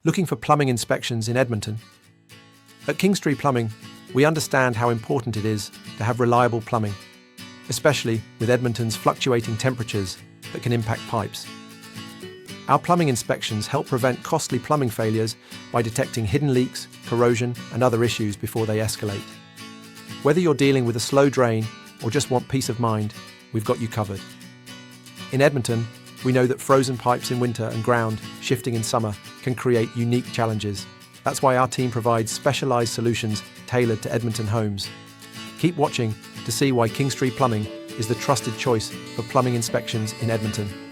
Looking for plumbing inspections in Edmonton? At Kingstree Plumbing, we understand how important it is to have reliable plumbing, especially with Edmonton's fluctuating temperatures that can impact pipes. Our plumbing inspections help prevent costly plumbing failures by detecting hidden leaks, corrosion, and other issues before they escalate. Whether you're dealing with a slow drain or just want peace of mind, we've got you covered. In Edmonton, we know that frozen pipes in winter and ground shifting in summer can create unique challenges. That's why our team provides specialized solutions tailored to Edmonton homes. Keep watching to see why Kingstree Plumbing is the trusted choice for plumbing inspections in Edmonton.